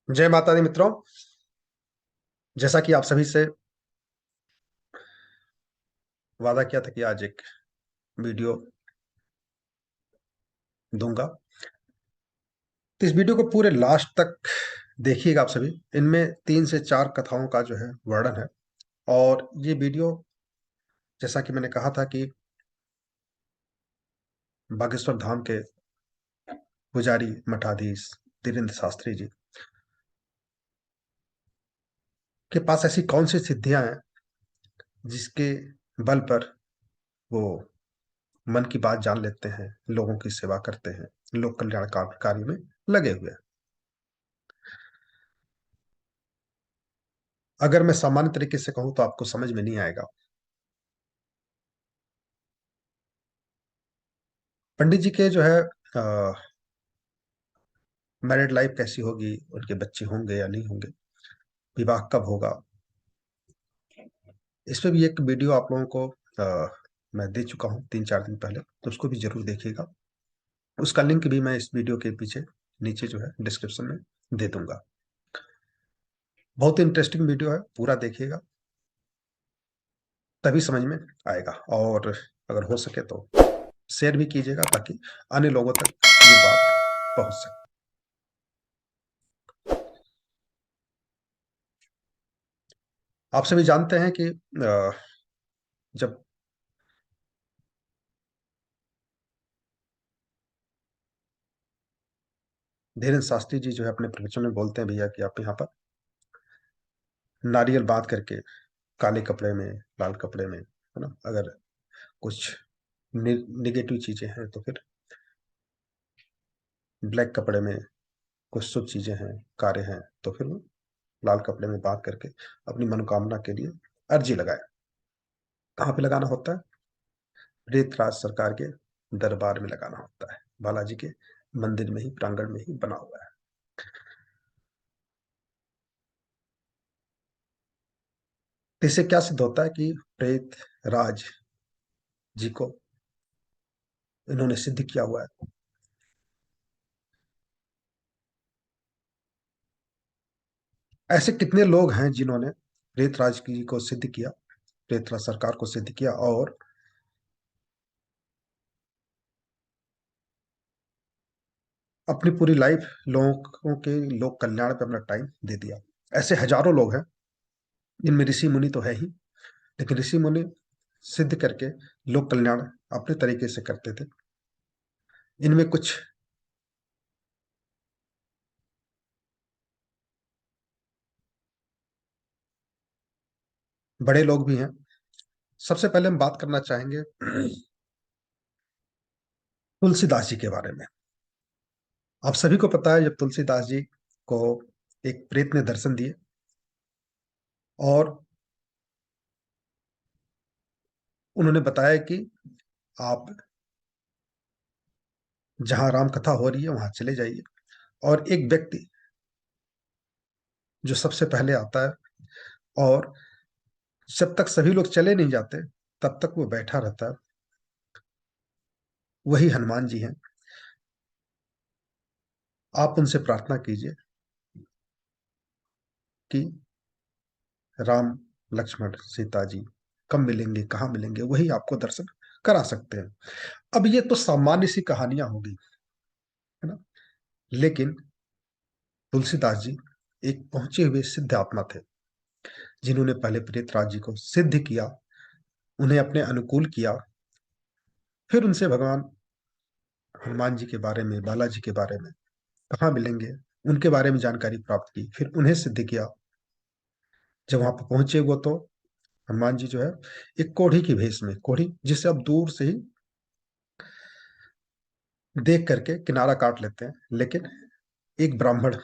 जय माता दी मित्रों। जैसा कि आप सभी से वादा किया था कि आज एक वीडियो दूंगा, तो इस वीडियो को पूरे लास्ट तक देखिएगा आप सभी। इनमें 3 से 4 कथाओं का जो है वर्णन है। और ये वीडियो, जैसा कि मैंने कहा था कि बागेश्वर धाम के पुजारी मठाधीश धीरेन्द्र शास्त्री जी के पास ऐसी कौन सी सिद्धियां हैं जिसके बल पर वो मन की बात जान लेते हैं, लोगों की सेवा करते हैं, लोक कल्याण कार्य में लगे हुए हैं। अगर मैं सामान्य तरीके से कहूं तो आपको समझ में नहीं आएगा। पंडित जी के जो है मैरिड लाइफ कैसी होगी, उनके बच्चे होंगे या नहीं होंगे, विवाह कब होगा, इस पे भी एक वीडियो आप लोगों को मैं दे चुका हूँ 3-4 दिन पहले, तो उसको भी जरूर देखिएगा। उसका लिंक भी मैं इस वीडियो के पीछे नीचे जो है डिस्क्रिप्शन में दे दूंगा। बहुत इंटरेस्टिंग वीडियो है, पूरा देखिएगा तभी समझ में आएगा। और अगर हो सके तो शेयर भी कीजिएगा ताकि अन्य लोगों तक ये बात पहुंच सके। आप सभी जानते हैं कि जब धीरेन्द्र शास्त्री जी जो है अपने प्रवचन में बोलते हैं भैया कि आप यहाँ पर नारियल बांध करके काले कपड़े में, लाल कपड़े में, है ना, अगर कुछ निगेटिव चीजें हैं तो फिर ब्लैक कपड़े में कुछ शुभ चीजें हैं, कार्य हैं, तो फिर वो लाल कपड़े में बांध करके अपनी मनोकामना के लिए अर्जी लगाए। कहाँ पे लगाना होता है? प्रेतराज सरकार के दरबार में लगाना होता है। बालाजी के मंदिर में ही, प्रांगण में ही बना हुआ है। तो इससे क्या सिद्ध होता है कि प्रेत राज जी को इन्होंने सिद्ध किया हुआ है। ऐसे कितने लोग हैं जिन्होंने प्रेतराज जी को सिद्ध किया, प्रेतराज सरकार को सिद्ध किया, और अपनी पूरी लाइफ लोगों के लोक कल्याण पे अपना टाइम दे दिया। ऐसे हजारों लोग हैं। इनमें ऋषि मुनि तो है ही, लेकिन ऋषि मुनि सिद्ध करके लोक कल्याण अपने तरीके से करते थे। इनमें कुछ बड़े लोग भी हैं। सबसे पहले हम बात करना चाहेंगे तुलसीदास जी के बारे में। आप सभी को पता है, जब तुलसीदास जी को एक प्रेत ने दर्शन दिए और उन्होंने बताया कि आप जहां राम कथा हो रही है वहां चले जाइए, और एक व्यक्ति जो सबसे पहले आता है, और जब तक सभी लोग चले नहीं जाते तब तक वो बैठा रहता है, वही हनुमान जी हैं। आप उनसे प्रार्थना कीजिए कि राम, लक्ष्मण, सीता जी कब मिलेंगे, कहाँ मिलेंगे, वही आपको दर्शन करा सकते हैं। अब ये तो सामान्य सी कहानियां होगी, है ना, लेकिन तुलसीदास जी एक पहुंचे हुए सिद्ध आत्मा थे, जिन्होंने पहले प्रेतराज जी को सिद्ध किया, उन्हें अपने अनुकूल किया, फिर उनसे भगवान हनुमान जी के बारे में, बालाजी के बारे में, कहाँ मिलेंगे, उनके बारे में जानकारी प्राप्त की, फिर उन्हें सिद्ध किया। जब वहां पर पहुंचे वो, तो हनुमान जी जो है एक कोढ़ी की भेष में, कोढ़ी जिसे अब दूर से ही देख करके किनारा काट लेते हैं, लेकिन एक ब्राह्मण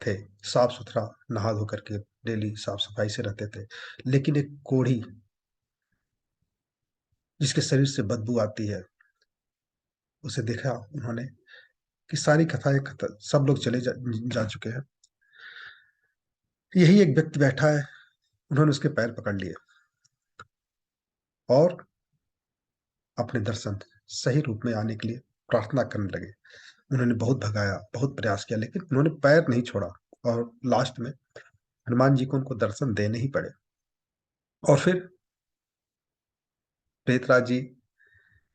थे, साफ सुथरा नहा धो करके डेली साफ सफाई से रहते थे, लेकिन एक कोढ़ी जिसके शरीर से बदबू आती है, उसे देखा उन्होंने कि सारी कथाएं सब लोग चले जा चुके हैं, यही एक व्यक्ति बैठा है। उन्होंने उसके पैर पकड़ लिए और अपने दर्शन सही रूप में आने के लिए प्रार्थना करने लगे। उन्होंने बहुत भगाया, बहुत प्रयास किया, लेकिन उन्होंने पैर नहीं छोड़ा, और लास्ट में हनुमान जी को उनको दर्शन देने ही पड़े। और फिर प्रेतराज जी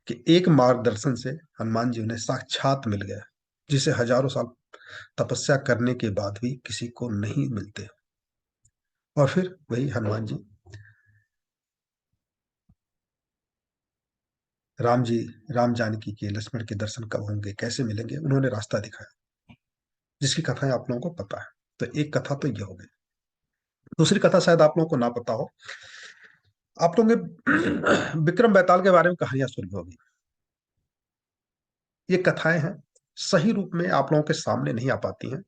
के एक मार्गदर्शन से हनुमान जी उन्हें साक्षात मिल गए, जिसे हजारों साल तपस्या करने के बाद भी किसी को नहीं मिलते। और फिर वही हनुमान जी राम जी राम जानकी के लक्ष्मण के दर्शन कब होंगे, कैसे मिलेंगे, उन्होंने रास्ता दिखाया, जिसकी कथाएं आप लोगों को पता है। तो एक कथा तो ये हो गई। दूसरी कथा शायद आप लोगों को ना पता हो। आप लोगों ने विक्रम बेताल के बारे में कहानियां सुनी होगी। ये कथाएं हैं, सही रूप में आप लोगों के सामने नहीं आ पाती हैं।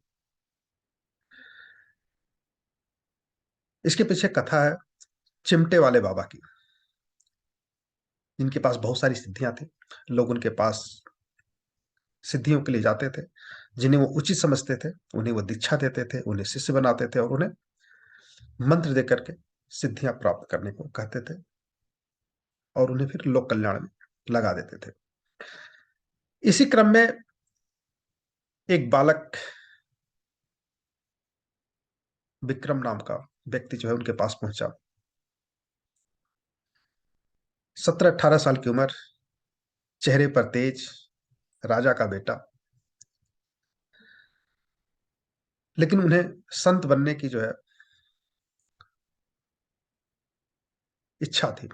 इसके पीछे कथा है चिमटे वाले बाबा की, जिनके पास बहुत सारी सिद्धियां थी। लोग उनके पास सिद्धियों के लिए जाते थे, जिन्हें वो उचित समझते थे उन्हें वो दीक्षा देते थे, उन्हें शिष्य बनाते थे और उन्हें मंत्र देकर के सिद्धियां प्राप्त करने को कहते थे, और उन्हें फिर लोक कल्याण में लगा देते थे। इसी क्रम में एक बालक विक्रम नाम का व्यक्ति जो है उनके पास पहुंचा। 17-18 साल की उम्र, चेहरे पर तेज, राजा का बेटा। लेकिन उन्हें संत बनने की जो है इच्छा थी।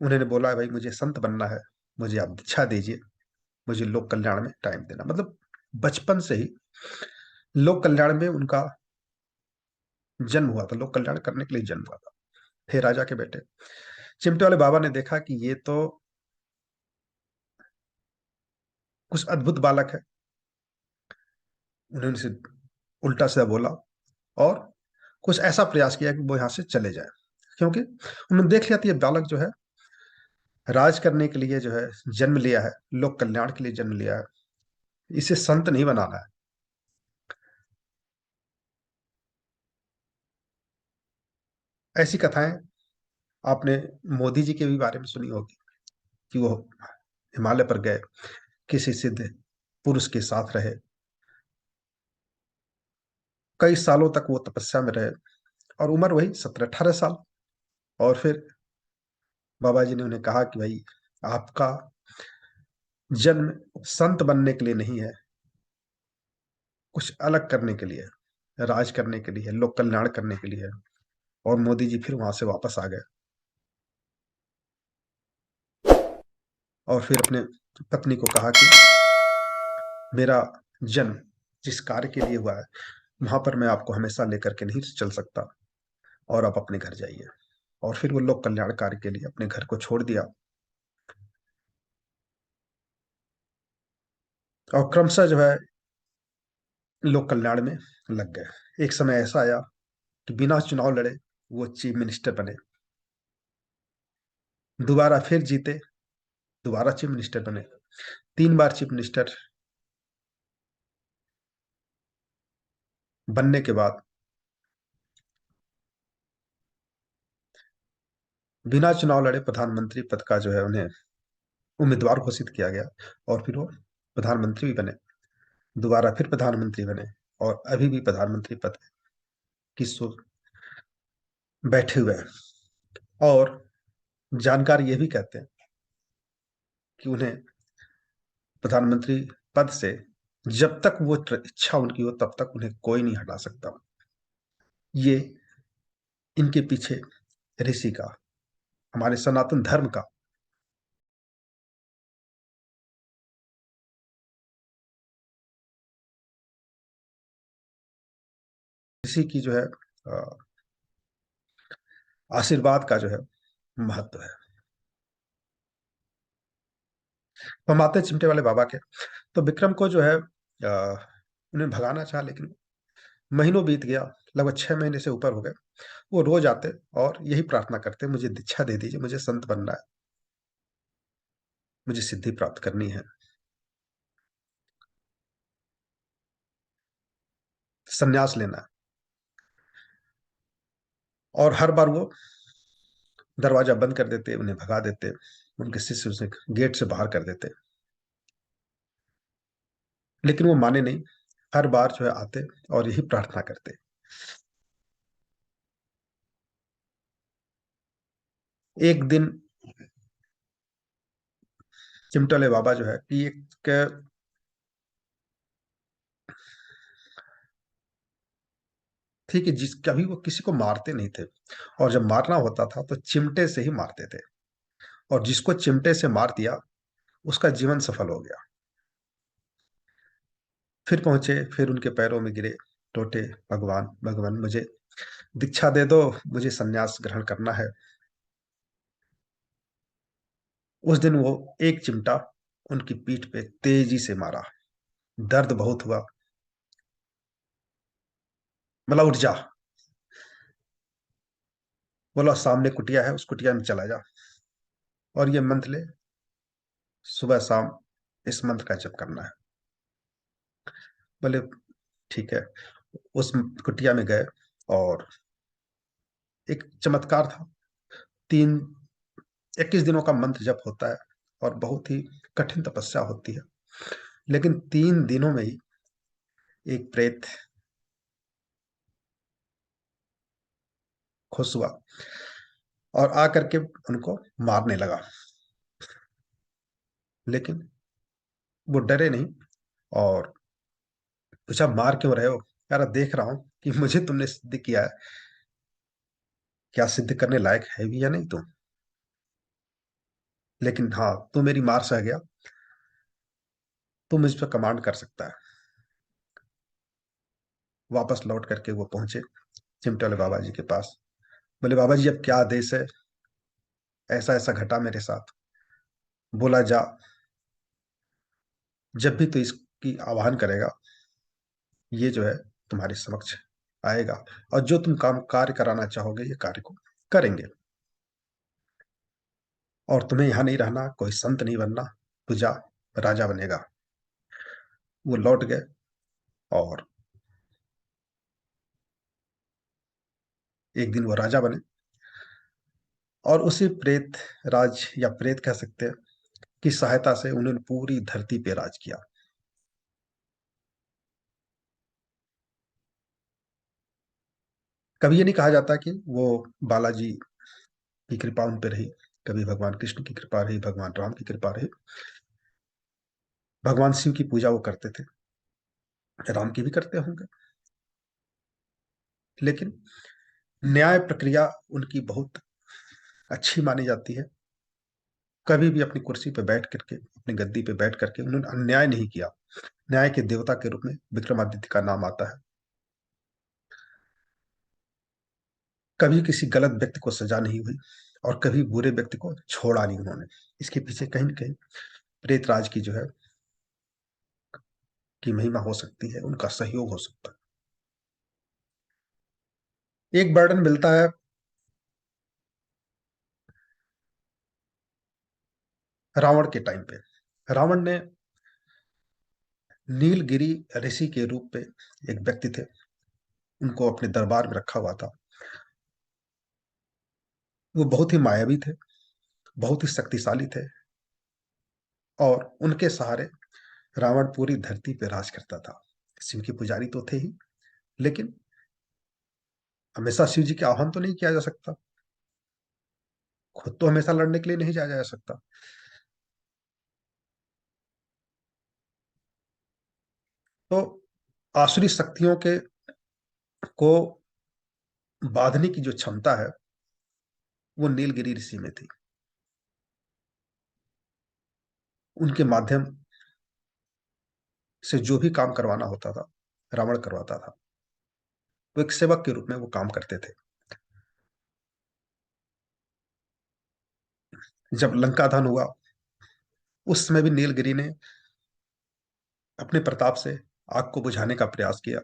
उन्होंने बोला, भाई मुझे संत बनना है, मुझे आप दीक्षा दीजिए, मुझे लोक कल्याण में टाइम देना। मतलब बचपन से ही लोक कल्याण में उनका जन्म हुआ था, लोक कल्याण करने के लिए जन्म हुआ था। हे राजा के बेटे। चिमटे वाले बाबा ने देखा कि ये तो कुछ अद्भुत बालक है। उन्होंने उनसे उल्टा सीधा बोला और कुछ ऐसा प्रयास किया कि वो यहां से चले जाए, क्योंकि उन्होंने देख लिया था ये बालक जो है राज करने के लिए जो है जन्म लिया है, लोक कल्याण के लिए जन्म लिया है, इसे संत नहीं बनाना है। ऐसी कथाएं आपने मोदी जी के भी बारे में सुनी होगी कि वो हिमालय पर गए, किसी सिद्ध पुरुष के साथ रहे, कई सालों तक वो तपस्या में रहे, और उम्र वही 17-18 साल। और फिर बाबा जी ने उन्हें कहा कि भाई आपका जन्म संत बनने के लिए नहीं है, कुछ अलग करने के लिए, राज करने के लिए, लोक कल्याण करने के लिए है। और मोदी जी फिर वहां से वापस आ गए और फिर अपने पत्नी को कहा कि मेरा जन्म जिस कार्य के लिए हुआ है वहां पर मैं आपको हमेशा लेकर के नहीं चल सकता, और आप अपने घर जाइए। और फिर वो लोक कल्याण कार्य के लिए अपने घर को छोड़ दिया और क्रमशः जो है लोक कल्याण में लग गए। एक समय ऐसा आया कि बिना चुनाव लड़े वो चीफ मिनिस्टर बने, दोबारा फिर जीते, दोबारा चीफ मिनिस्टर बने, 3 बार चीफ मिनिस्टर बनने के बाद बिना चुनाव लड़े प्रधानमंत्री पद का जो है उन्हें उम्मीदवार घोषित किया गया, और फिर वो प्रधानमंत्री भी बने, दोबारा फिर प्रधानमंत्री बने, और अभी भी प्रधानमंत्री पद की बैठे हुए हैं। और जानकार ये भी कहते हैं कि उन्हें प्रधानमंत्री पद से जब तक वो इच्छा उनकी हो तब तक उन्हें कोई नहीं हटा सकता। ये इनके पीछे ऋषि का, हमारे सनातन धर्म का, ऋषि की जो है आशीर्वाद का जो है महत्व है। तो हम आते हैं चिमटे वाले बाबा के। तो विक्रम को जो है उन्हें भगाना चाहा, लेकिन महीनों बीत गया, लगभग 6 महीने से ऊपर हो गए। वो रोज आते और यही प्रार्थना करते, मुझे दीक्षा दे दीजिए, मुझे संत बनना है, मुझे सिद्धि प्राप्त करनी है, संन्यास लेना है। और हर बार वो दरवाजा बंद कर देते, उन्हें भगा देते, उनके शिष्य उसे गेट से बाहर कर देते, लेकिन वो माने नहीं। हर बार जो है आते और यही प्रार्थना करते। एक दिन चिमटे वाले बाबा जो है कि एक थी कि जिस कभी वो किसी को मारते नहीं थे, और जब मारना होता था तो चिमटे से ही मारते थे, और जिसको चिमटे से मार दिया उसका जीवन सफल हो गया। फिर पहुंचे, फिर उनके पैरों में गिरे, टोटे, भगवान भगवान मुझे दीक्षा दे दो, मुझे संन्यास ग्रहण करना है। उस दिन वो एक चिमटा उनकी पीठ पे तेजी से मारा। दर्द बहुत हुआ। बोला उठ जा, बोला सामने कुटिया है, उस कुटिया में चला जा और ये मंत्र ले, सुबह शाम इस मंत्र का जप करना है। बोले ठीक है। उस कुटिया में गए और एक चमत्कार था। तीन 21 दिनों का मंत्र जप होता है और बहुत ही कठिन तपस्या होती है, लेकिन 3 दिनों में ही एक प्रेत खुश हुआ और आकर के उनको मारने लगा, लेकिन वो डरे नहीं और पूछा मार क्यों रहे हो? यार देख रहा हूं कि मुझे तुमने सिद्ध किया है, क्या सिद्ध करने लायक है भी या नहीं तुम, लेकिन हाँ तू मेरी मार सह गया, तू मुझ पर कमांड कर सकता है। वापस लौट करके वो पहुंचे चिमटे वाले बाबा जी के पास। बोले बाबा जी अब क्या आदेश है, ऐसा ऐसा घटा मेरे साथ। बोला जा, जब भी तू इसकी आह्वान करेगा ये जो है तुम्हारे समक्ष आएगा, और जो तुम काम कार्य कराना चाहोगे ये कार्य को करेंगे, और तुम्हें यहाँ नहीं रहना, कोई संत नहीं बनना, तू जा, राजा बनेगा। वो लौट गए और एक दिन वो राजा बने, और उसी प्रेत राज या प्रेत कह सकते हैं की सहायता से उन्होंने पूरी धरती पे राज किया। कभी ये नहीं कहा जाता कि वो बालाजी की कृपा उन पे रही, कभी भगवान कृष्ण की कृपा रही, भगवान राम की कृपा रही, भगवान शिव की पूजा वो करते थे, राम की भी करते होंगे, लेकिन न्याय प्रक्रिया उनकी बहुत अच्छी मानी जाती है। कभी भी अपनी कुर्सी पे बैठ करके, अपनी गद्दी पे बैठ करके उन्होंने अन्याय नहीं किया। न्याय के देवता के रूप में विक्रमादित्य का नाम आता है। कभी किसी गलत व्यक्ति को सजा नहीं हुई और कभी बुरे व्यक्ति को छोड़ा नहीं उन्होंने। इसके पीछे कहीं ना कहीं प्रेतराज की जो है की महिमा हो सकती है, उनका सहयोग हो सकता है। एक वर्णन मिलता है रावण के टाइम पे। रावण ने नीलगिरी ऋषि के रूप पे, एक व्यक्ति थे, उनको अपने दरबार में रखा हुआ था। वो बहुत ही मायावी थे, बहुत ही शक्तिशाली थे, और उनके सहारे रावण पूरी धरती पे राज करता था। शिव के पुजारी तो थे ही, लेकिन हमेशा शिव जी के आह्वान तो नहीं किया जा सकता, खुद तो हमेशा लड़ने के लिए नहीं जाया जा सकता। तो आसुरी शक्तियों के को बांधने की जो क्षमता है वो नीलगिरी ऋषि में थी। उनके माध्यम से जो भी काम करवाना होता था रावण करवाता था। वो एक सेवक के रूप में वो काम करते थे। जब लंका दहन हुआ उस समय भी नीलगिरी ने अपने प्रताप से आग को बुझाने का प्रयास किया,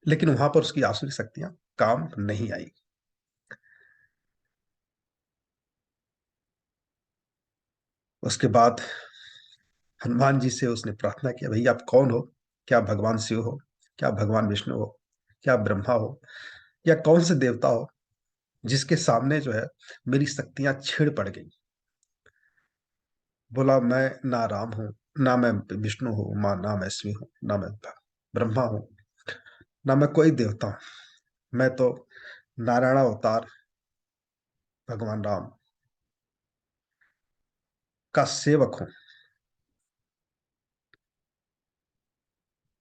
लेकिन वहां पर उसकी आसुरी शक्तियां काम नहीं आई। उसके बाद हनुमान जी से उसने प्रार्थना किया, भैया आप कौन हो? क्या भगवान शिव हो, क्या भगवान विष्णु हो, क्या ब्रह्मा हो, या कौन से देवता हो जिसके सामने जो है मेरी शक्तियां छिड़ पड़ गई? बोला मैं ना राम हूं, ना मैं विष्णु हूँ, माँ ना मैं शिव हूँ, ना मैं ब्रह्मा हूँ, ना मैं कोई देवता हूँ। मैं तो नारायण अवतार भगवान राम का सेवक हूँ।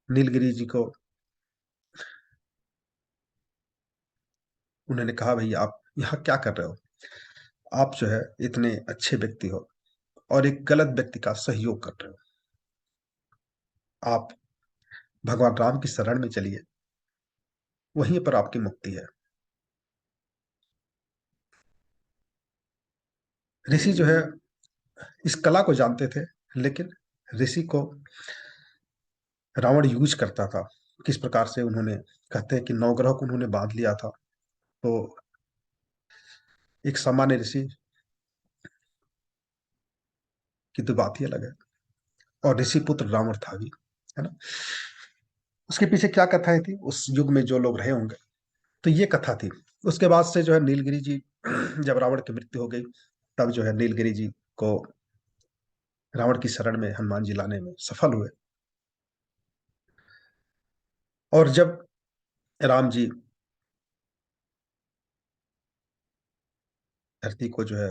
नीलगिरी जी को उन्होंने कहा, भैया आप यहाँ क्या कर रहे हो? आप जो है इतने अच्छे व्यक्ति हो और एक गलत व्यक्ति का सहयोग कर रहे हो। आप भगवान राम की शरण में चलिए, वहीं पर आपकी मुक्ति है। ऋषि जो है इस कला को जानते थे, लेकिन ऋषि को रावण यूज करता था। किस प्रकार से उन्होंने, कहते हैं कि नवग्रह को उन्होंने बांध लिया था। तो एक सामान्य ऋषि की तो बात ही अलग है, और ऋषि पुत्र रावण था भी, है ना। उसके पीछे क्या कथाएं थी उस युग में, जो लोग रहे होंगे, तो ये कथा थी। उसके बाद से जो है नीलगिरी जी जब रावण की मृत्यु हो गई, तब जो है नीलगिरी जी को रावण की शरण में हनुमान जी लाने में सफल हुए। और जब राम जी धरती को जो है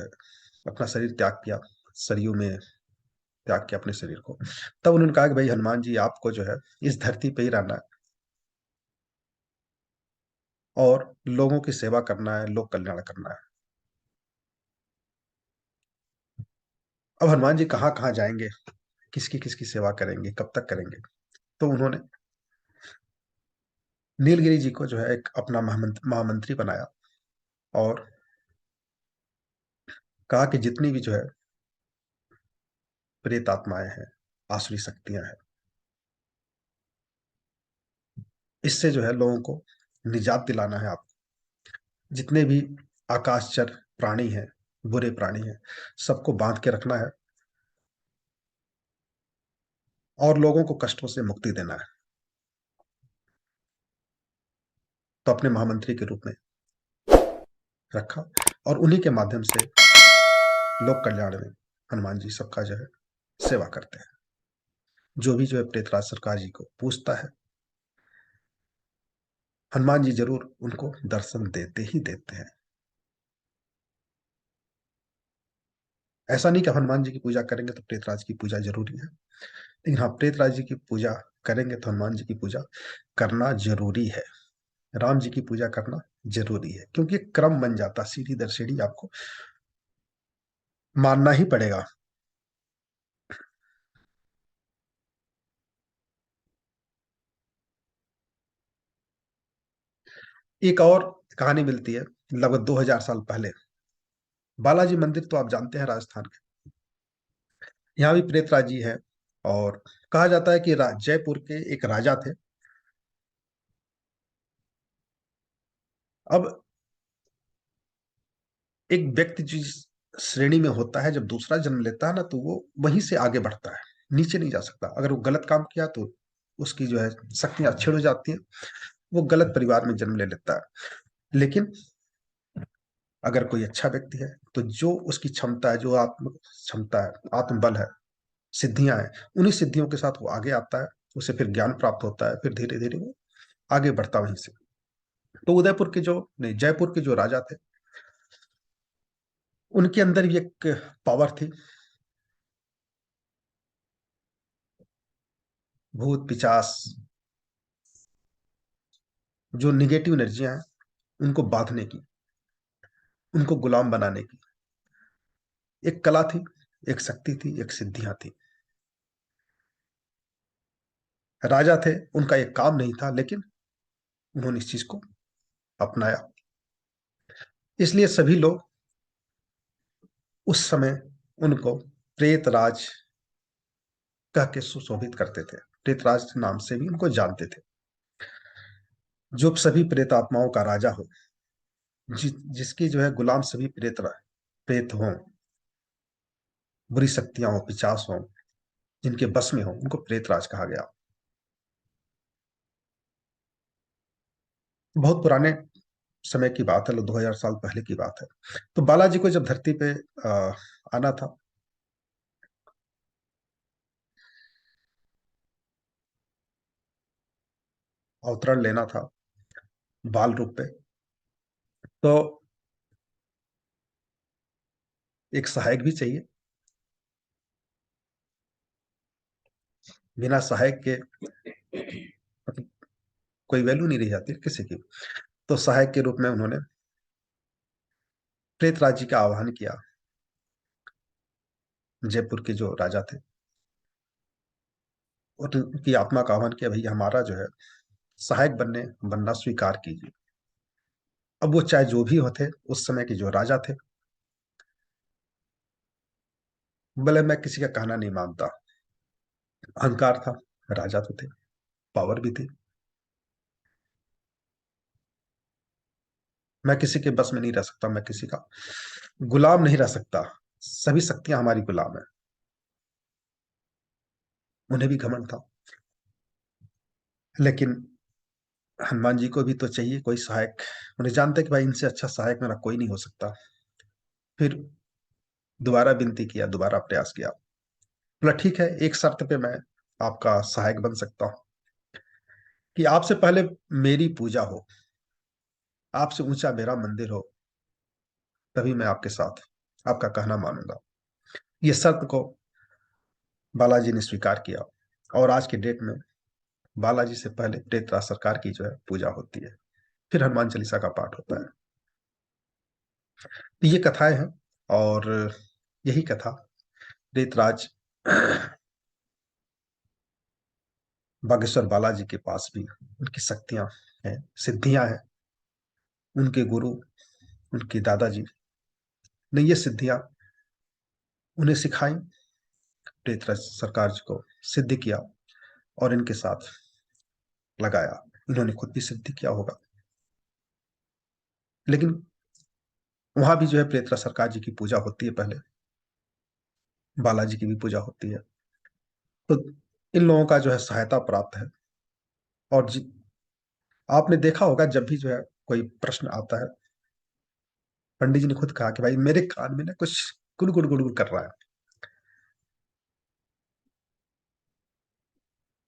अपना शरीर त्याग किया, सरयू में त्याग किया अपने शरीर को, तब उन्होंने कहा कि भाई हनुमान जी, आपको जो है इस धरती पे ही रहना है और लोगों की सेवा करना है, लोक कल्याण करना है। अब हनुमान जी कहाँ कहाँ जाएंगे, किसकी किसकी सेवा करेंगे, कब तक करेंगे? तो उन्होंने नीलगिरी जी को जो है एक अपना महामंत्री बनाया, और कहा कि जितनी भी जो है प्रेत आत्माएं हैं, आसुरी शक्तियां हैं, इससे जो है लोगों को निजात दिलाना है। आप जितने भी आकाशचर प्राणी हैं, बुरे प्राणी हैं, सबको बांध के रखना है और लोगों को कष्टों से मुक्ति देना है। तो अपने महामंत्री के रूप में रखा, और उन्हीं के माध्यम से लोक कल्याण में हनुमान जी सबका जो है सेवा करते हैं। जो भी जो है प्रेतराज सरकार जी को पूछता है, हनुमान जी जरूर उनको दर्शन देते ही देते हैं। ऐसा नहीं कि हनुमान जी की पूजा करेंगे तो प्रेतराज की पूजा जरूरी है, लेकिन हाँ, प्रेतराज जी की पूजा करेंगे तो हनुमान जी की पूजा करना जरूरी है। राम जी की पूजा करना जरूरी है, क्योंकि एक क्रम बन जाता, सीढ़ी दर सीढ़ी आपको मानना ही पड़ेगा। एक और कहानी मिलती है लगभग 2000 साल पहले। बालाजी मंदिर तो आप जानते हैं, राजस्थान के, यहाँ भी प्रेतराज जी है। और कहा जाता है कि जयपुर के एक राजा थे। अब एक व्यक्ति जिस श्रेणी में होता है, जब दूसरा जन्म लेता है ना, तो वो वहीं से आगे बढ़ता है, नीचे नहीं जा सकता। अगर वो गलत काम किया तो उसकी जो है शक्तियां छीड़ हो जाती हैं, वो गलत परिवार में जन्म ले लेता है। लेकिन अगर कोई अच्छा व्यक्ति है, तो जो उसकी क्षमता है, जो आत्म क्षमता है, आत्मबल है, सिद्धियां हैं, उन्हीं सिद्धियों के साथ वो आगे आता है। उसे फिर ज्ञान प्राप्त होता है, फिर धीरे धीरे वो आगे बढ़ता वहीं से। तो उदयपुर के जो नहीं, जयपुर के जो राजा थे, उनके अंदर भी एक पावर थी। भूत पिचास, जो निगेटिव एनर्जियां हैं, उनको बांधने की, उनको गुलाम बनाने की एक कला थी, एक शक्ति थी, एक सिद्धियां थी। राजा थे, उनका एक काम नहीं था, लेकिन उन्होंने इस चीज को अपनाया। इसलिए सभी लोग उस समय उनको प्रेतराज कह के सुशोभित करते थे। प्रेतराज नाम से भी उनको जानते थे। जो सभी प्रेतात्माओं का राजा हो, जिसकी जो है गुलाम सभी प्रेत हों, बुरी शक्तियां हो, पिचास हो, जिनके बस में हो, उनको प्रेतराज कहा गया। बहुत पुराने समय की बात है, 2000 साल पहले की बात है। तो बालाजी को जब धरती पे आना था, अवतरण लेना था बाल रूप पे, तो एक सहायक भी चाहिए। बिना सहायक के मतलब कोई वैल्यू नहीं रह जाती किसी की। तो सहायक के रूप में उन्होंने प्रेतराज जी का आह्वान किया, जयपुर के जो राजा थे, और उनकी आत्मा का आह्वान किया, भैया हमारा जो है सहायक बनना स्वीकार कीजिए। अब वो चाहे जो भी होते, उस समय के जो राजा थे, भले मैं किसी का कहना नहीं मानता, अहंकार था, राजा तो थे, पावर भी थी, मैं किसी के बस में नहीं रह सकता, मैं किसी का गुलाम नहीं रह सकता, सभी शक्तियां हमारी गुलाम है। उन्हें भी घमंड था, लेकिन हनुमान जी को भी तो चाहिए कोई सहायक। उन्हें जानते कि भाई इनसे अच्छा सहायक मेरा कोई नहीं हो सकता। फिर दोबारा विनती किया, दोबारा प्रयास किया। बोला ठीक है, एक शर्त पे मैं आपका सहायक बन सकता हूँ, कि आपसे पहले मेरी पूजा हो, आपसे ऊंचा मेरा मंदिर हो, तभी मैं आपके साथ आपका कहना मानूंगा। ये शर्त को बालाजी ने स्वीकार किया, और आज के डेट में बालाजी से पहले प्रेतराज सरकार की जो है पूजा होती है, फिर हनुमान चालीसा का पाठ होता है। तो ये कथाएं हैं, और यही कथा प्रेतराज बागेश्वर बालाजी के पास भी उनकी शक्तियां हैं, सिद्धियां हैं। उनके गुरु, उनके दादाजी ने ये सिद्धियां उन्हें सिखाई, प्रेतराज सरकार जी को सिद्ध किया और इनके साथ लगाया। इन्होंने खुद भी सिद्ध किया होगा, लेकिन वहां भी जो है प्रेतराज सरकार जी की पूजा होती है पहले, बालाजी की भी पूजा होती है। तो इन लोगों का जो है सहायता प्राप्त है। और आपने देखा होगा जब भी जो है कोई प्रश्न आता है, पंडित जी ने खुद कहा कि भाई मेरे कान में ना कुछ गुड़गुड़ गुड़गुड़ कर रहा है।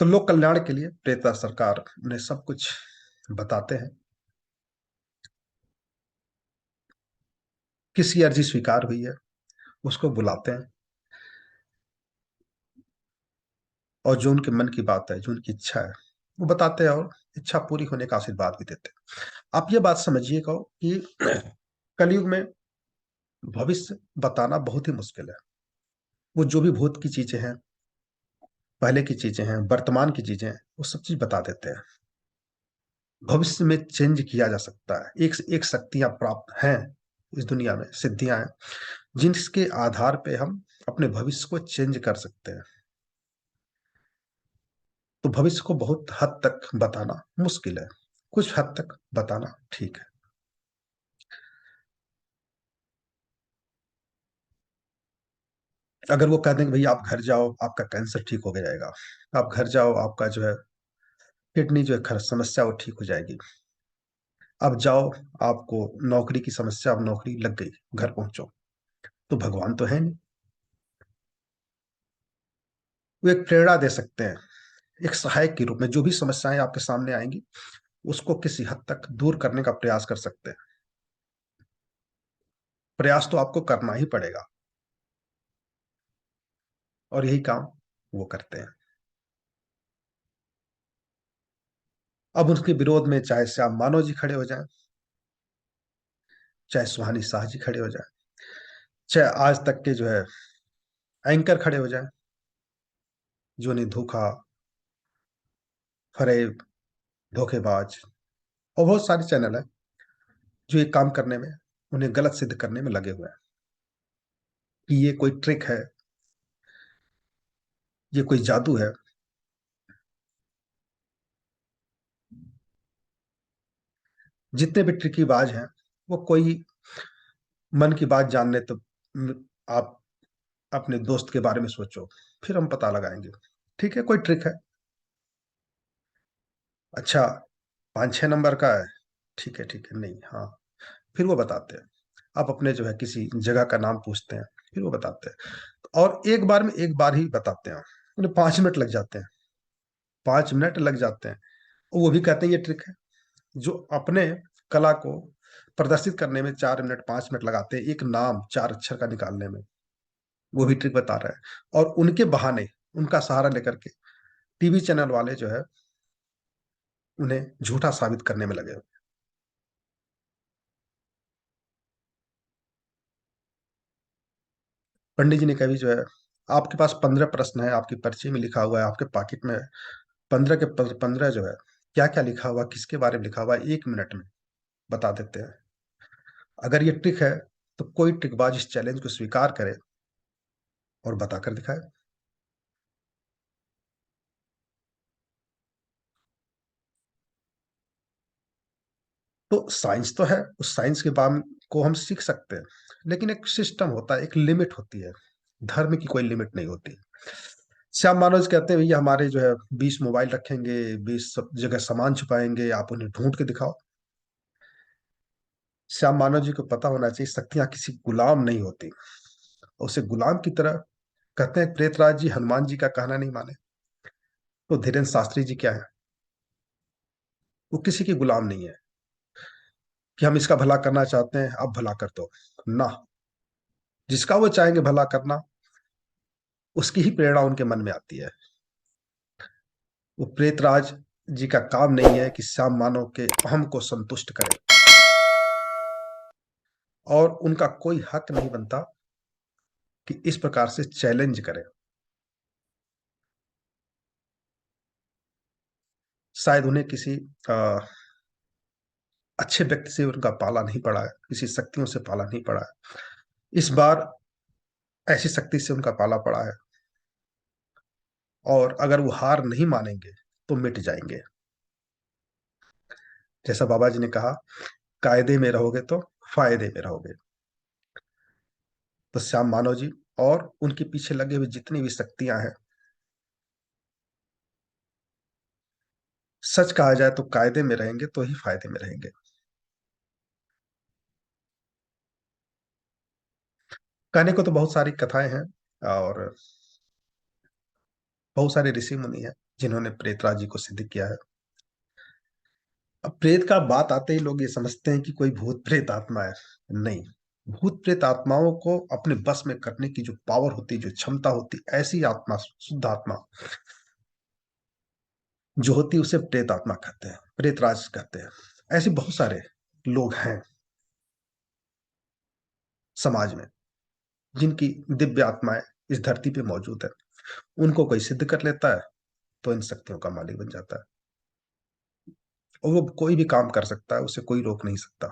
तो लोक कल्याण के लिए प्रेता सरकार उन्हें सब कुछ बताते हैं। किसी अर्जी स्वीकार हुई है, उसको बुलाते हैं, और जो उनके मन की बात है, जो उनकी इच्छा है, वो बताते हैं, और इच्छा पूरी होने का आशीर्वाद भी देते हैं। आप ये बात समझिएगा कि कलयुग में भविष्य बताना बहुत ही मुश्किल है। वो जो भी भूत की चीजें हैं, पहले की चीजें हैं, वर्तमान की चीजें हैं, वो सब चीज बता देते हैं। भविष्य में चेंज किया जा सकता है, एक से एक शक्तियां प्राप्त हैं इस दुनिया में, सिद्धियां हैं, जिनके आधार पे हम अपने भविष्य को चेंज कर सकते हैं। तो भविष्य को बहुत हद तक बताना मुश्किल है, कुछ हद तक बताना ठीक है। अगर वो कह देंगे भैया आप घर जाओ, आपका कैंसर ठीक हो जाएगा, आप घर जाओ, आपका जो है किडनी जो है समस्या वो ठीक हो जाएगी, अब जाओ, आपको नौकरी की समस्या, अब नौकरी लग गई, घर पहुंचो, तो भगवान तो है नहीं। वो एक प्रेरणा दे सकते हैं, एक सहायक के रूप में जो भी समस्याएं आपके सामने आएंगी, उसको किसी हद तक दूर करने का प्रयास कर सकते हैं। प्रयास तो आपको करना ही पड़ेगा, और यही काम वो करते हैं। अब उनके विरोध में चाहे श्याम मानव जी खड़े हो जाएं, चाहे सुहानी शाह जी खड़े हो जाएं, चाहे आज तक के जो है एंकर खड़े हो जाएं, जो ने धोखा, फरेब, धोखेबाज, और बहुत सारे चैनल हैं जो ये काम करने में, उन्हें गलत सिद्ध करने में लगे हुए हैं कि ये कोई ट्रिक है, ये कोई जादू है। जितने भी ट्रिकीबाज हैं, वो कोई मन की बात जानने, तो आप अपने दोस्त के बारे में सोचो, फिर हम पता लगाएंगे। ठीक है, कोई ट्रिक है, अच्छा 5-6 नंबर का है, ठीक है, ठीक है, नहीं, हाँ, फिर वो बताते हैं। आप अपने जो है किसी जगह का नाम पूछते हैं, फिर वो बताते हैं, और एक बार में एक बार ही बताते हैं, उन्हें 5 मिनट लग जाते हैं, 5 मिनट लग जाते हैं, वो भी कहते हैं ये ट्रिक है। जो अपने कला को प्रदर्शित करने में 4 मिनट 5 मिनट लगाते हैं, एक नाम 4 अक्षर का निकालने में, वो भी ट्रिक बता रहा है। और उनके बहाने, उनका सहारा लेकर के टीवी चैनल वाले जो है, उन्हें झूठा साबित करने में लगे हुए हैं। पंडित जी ने कभी जो है, आपके पास 15 प्रश्न है, आपकी पर्ची में लिखा हुआ है, आपके पॉकेट में 15 के 15 जो है, क्या-क्या लिखा हुआ, किसके बारे में लिखा हुआ है, 1 मिनट में बता देते हैं। अगर ये ट्रिक है, तो कोई ट्रिकबाज इस चैलेंज को स्वीकार करे और बताकर दिखाए। तो साइंस तो है, उस साइंस के बाम को हम सीख सकते हैं, लेकिन एक सिस्टम होता है, एक लिमिट होती है। धर्म की कोई लिमिट नहीं होती। श्याम मानव कहते हैं, भैया हमारे जो है 20 मोबाइल रखेंगे, 20 सब जगह सामान छुपाएँगे, आप उन्हें ढूँढ के दिखाओ। श्याम मानव जी को पता होना चाहिए, शक्तियाँ किसी गुलाम नहीं होती। उसे गुलाम की तरह कहते हैं, प्रेतराज जी हनुमान जी का कहना नहीं माने, तो धीरेन्द्र शास्त्री जी क्या है? वो किसी के गुलाम नहीं है कि हम इसका भला करना चाहते हैं, आप भला कर दो। ना, जिसका वो चाहेंगे भला करना, उसकी ही प्रेरणा उनके मन में आती है। वो प्रेतराज जी का काम नहीं है कि श्याम मानव के अहम को संतुष्ट करें, और उनका कोई हक नहीं बनता कि इस प्रकार से चैलेंज करें। शायद उन्हें किसी अ, अच्छे व्यक्ति से उनका पाला नहीं पड़ा है, किसी शक्तियों से पाला नहीं पड़ा है। इस बार ऐसी शक्ति से उनका पाला पड़ा है, और अगर वो हार नहीं मानेंगे, तो मिट जाएँगे। जैसा बाबा जी ने कहा, कायदे में रहोगे तो फ़ायदे में रहोगे। तो श्याम मानव जी और उनके पीछे लगे हुए जितनी भी शक्तियाँ हैं, सच कहा जाए तो कायदे में रहेंगे तो ही फ़ायदे में रहेंगे। कहने को तो बहुत सारी कथाएँ हैं, और बहुत सारे ऋषि-मुनि हैं, जिन्होंने प्रेतराज जी को सिद्ध किया है। अब प्रेत का बात आते ही लोग ये समझते हैं कि कोई भूत-प्रेत आत्मा है। नहीं, भूत-प्रेत आत्माओं को अपने बस में करने की जो पावर होती है, जो क्षमता होती है, ऐसी आत्मा, शुद्ध आत्मा जो होती है, उसे प्रेत आत्मा कहते हैं, प्रेतराज कहते हैं। ऐसे बहुत सारे लोग हैं समाज में, जिनकी दिव्य आत्माएँ इस धरती पे मौजूद है। उनको कोई सिद्ध कर लेता है, तो इन शक्तियों का मालिक बन जाता है। और वो कोई भी काम कर सकता है, उसे कोई रोक नहीं सकता।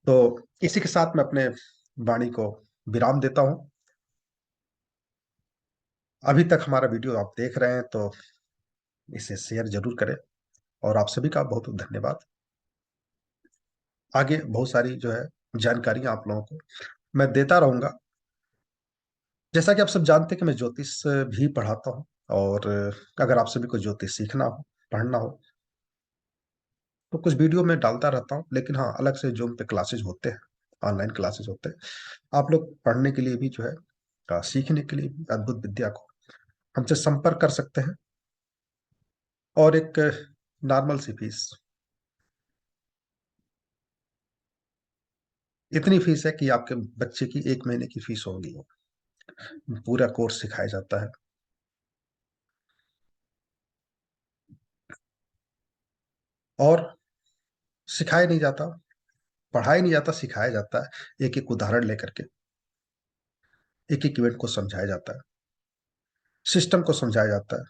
तो इसी के साथ मैं अपने वाणी को विराम देता हूँ। अभी तक हमारा वीडियो आप देख रहे हैं, तो इसे शेयर ज़रूर करें, और आप सभी का बहुत-बहुत धन्यवाद। आगे बहुत सारी जो है जानकारियाँ आप लोगों को मैं देता रहूँगा। जैसा कि आप सब जानते हैं कि मैं ज्योतिष भी पढ़ाता हूँ, और अगर आप सभी को ज्योतिष सीखना हो, पढ़ना हो, तो कुछ वीडियो मैं डालता रहता हूँ। लेकिन हाँ, अलग से ज़ूम पे क्लासेस होते हैं, ऑनलाइन क्लासेस होते हैं। आप लोग पढ़ने के लिए भी जो है, सीखने के लिए भी अद्भुत विद्या को हमसे संपर्क कर सकते हैं। और एक नॉर्मल सी फीस, इतनी फीस है कि आपके बच्चे की 1 महीने की फीस होगी। पूरा कोर्स सिखाया जाता है, और सिखाया नहीं जाता, पढ़ाया नहीं जाता, सिखाया जाता है। एक-एक उदाहरण लेकर के, एक-एक इवेंट को समझाया जाता है, सिस्टम को समझाया जाता है।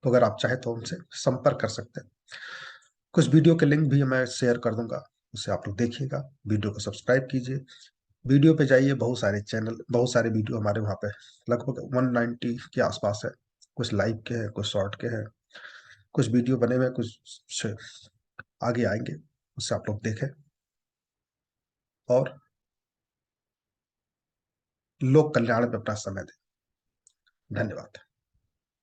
तो अगर आप चाहें तो हमसे संपर्क कर सकते हैं। कुछ वीडियो के लिंक भी मैं शेयर कर दूँगा, उसे आप लोग देखिएगा, वीडियो को सब्सक्राइब कीजिए। वीडियो पे जाइए, बहुत सारे चैनल, बहुत सारे वीडियो हमारे वहाँ पे लगभग 190 के आसपास है। कुछ लाइव के हैं, कुछ शॉर्ट के हैं, कुछ वीडियो बने हुए हैं, कुछ आगे आएँगे, उससे आप लोग देखें, और लोक कल्याण में अपना समय दें। धन्यवाद।